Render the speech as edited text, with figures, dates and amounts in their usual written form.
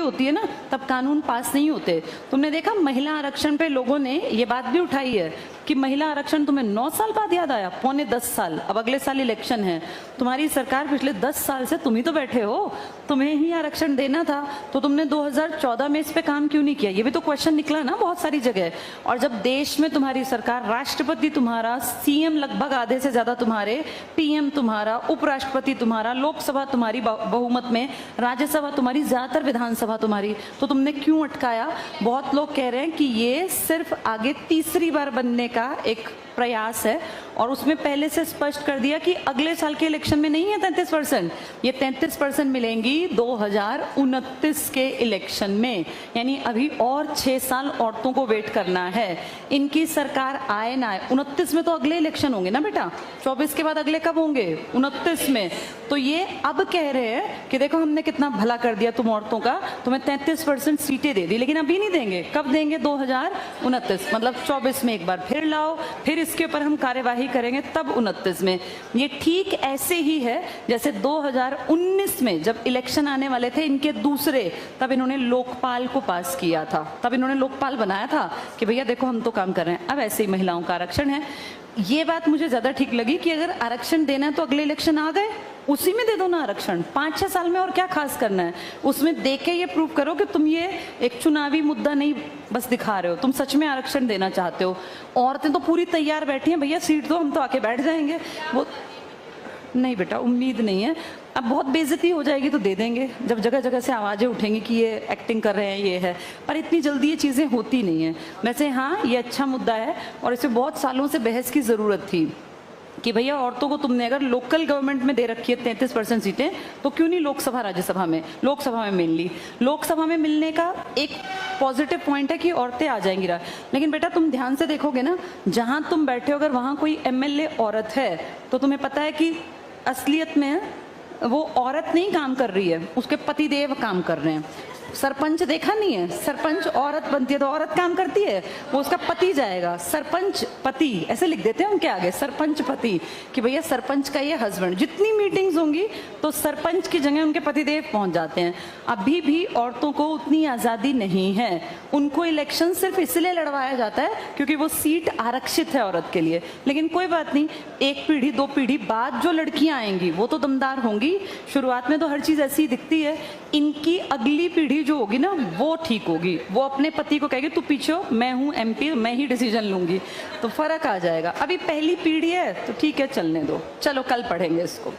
होती है ना, तब कानून पास नहीं होते। तुमने देखा महिला आरक्षण पे लोगों ने ये बात भी उठाई है कि महिला आरक्षण तुम्हें 9 साल बाद याद आया, पौने 10 साल, अब अगले साल इलेक्शन है। तुम्हारी सरकार पिछले 10 साल से तुम ही तो बैठे हो, तुम्हें ही आरक्षण देना था, तो तुमने 2014 में इस पे काम क्यों नहीं किया? ये भी तो क्वेश्चन निकला ना बहुत सारी जगह। और जब देश में तुम्हारी सरकार, राष्ट्रपति तुम्हारा, सीएम लगभग आधे से ज्यादा तुम्हारे, पीएम तुम्हारा, उपराष्ट्रपति तुम्हारा, लोकसभा तुम्हारी बहुमत में, राज्यसभा तुम्हारी, ज्यादातर विधानसभा तुम्हारी, तो तुमने क्यों अटकाया? बहुत लोग कह रहे हैं कि ये सिर्फ आगे तीसरी बार बनने का एक प्रयास है, और उसमें पहले से स्पष्ट कर दिया कि अगले साल के इलेक्शन में नहीं है 33%, ये 33% मिलेंगी 2029 के इलेक्शन में। यानी अभी और 6 साल औरतों को वेट करना है। इनकी सरकार आए ना आए, 29 में तो अगले इलेक्शन होंगे ना बेटा, 24 के बाद अगले कब होंगे? 29 में। तो ये अब कह रहे हैं कि देखो हमने कितना भला कर दिया तुम औरतों का, तुम्हें 33% सीटें दे दी, लेकिन अभी नहीं देंगे। कब देंगे? 2029, मतलब 24 में एक बार फिर लाओ, फिर इसके ऊपर हम कार्यवाही करेंगे, तब 29 में। ये ठीक ऐसे ही है जैसे 2019 में जब इलेक्शन आने वाले थे इनके दूसरे, तब इन्होंने लोकपाल को पास किया था, तब इन्होंने लोकपाल बनाया था कि भैया देखो हम तो काम कर रहे हैं। अब ऐसे ही महिलाओं का आरक्षण है। ये बात मुझे ज्यादा ठीक लगी कि अगर आरक्षण देना है तो अगले इलेक्शन आ गए, उसी में दे दो ना आरक्षण, 5-6 साल में और क्या खास करना है? उसमें दे के ये प्रूव करो कि तुम ये एक चुनावी मुद्दा नहीं बस दिखा रहे हो, तुम सच में आरक्षण देना चाहते हो। औरतें तो पूरी तैयार बैठी हैं, भैया सीट दो हम तो आके बैठ जाएंगे। वो नहीं बेटा, उम्मीद नहीं है। अब बहुत बेइज्जती हो जाएगी तो दे देंगे, जब जगह जगह से आवाज़ें उठेंगी कि ये एक्टिंग कर रहे हैं, ये है, पर इतनी जल्दी ये चीज़ें होती नहीं हैं। वैसे हाँ, ये अच्छा मुद्दा है और इसे बहुत सालों से बहस की ज़रूरत थी कि भैया औरतों को तुमने अगर लोकल गवर्नमेंट में दे रखी है 33% सीटें, तो क्यों नहीं लोकसभा राज्यसभा में? लोकसभा में मेनली, लोकसभा में मिलने का एक पॉजिटिव पॉइंट है कि औरतें आ जाएंगी। लेकिन बेटा तुम ध्यान से देखोगे ना, जहां तुम बैठे हो अगर वहां कोई एमएलए औरत है तो तुम्हें पता है कि असलियत में वो औरत नहीं काम कर रही है, उसके पतिदेव काम कर रहे हैं। सरपंच देखा नहीं है? सरपंच औरत बनती है तो औरत काम करती है, वो उसका पति जाएगा, सरपंच पति ऐसे लिख देते हैं उनके आगे, सरपंच पति, कि भैया सरपंच का ये हस्बैंड। जितनी मीटिंग्स होंगी तो सरपंच की जगह उनके पतिदेव पहुंच जाते हैं। अभी भी औरतों को उतनी आज़ादी नहीं है, उनको इलेक्शन सिर्फ इसलिए लड़वाया जाता है क्योंकि वो सीट आरक्षित है औरत के लिए। लेकिन कोई बात नहीं, 1 पीढ़ी 2 पीढ़ी बाद जो लड़कियां आएंगी वो तो दमदार होंगी। शुरुआत में तो हर चीज़ ऐसी दिखती है, इनकी अगली पीढ़ी जो होगी ना वो ठीक होगी, वो अपने पति को कहेगी तू पीछे हो, मैं हूं एमपी, मैं ही डिसीजन लूंगी, तो फर्क आ जाएगा। अभी पहली पीढ़ी है तो ठीक है, चलने दो, चलो कल पढ़ेंगे इसको।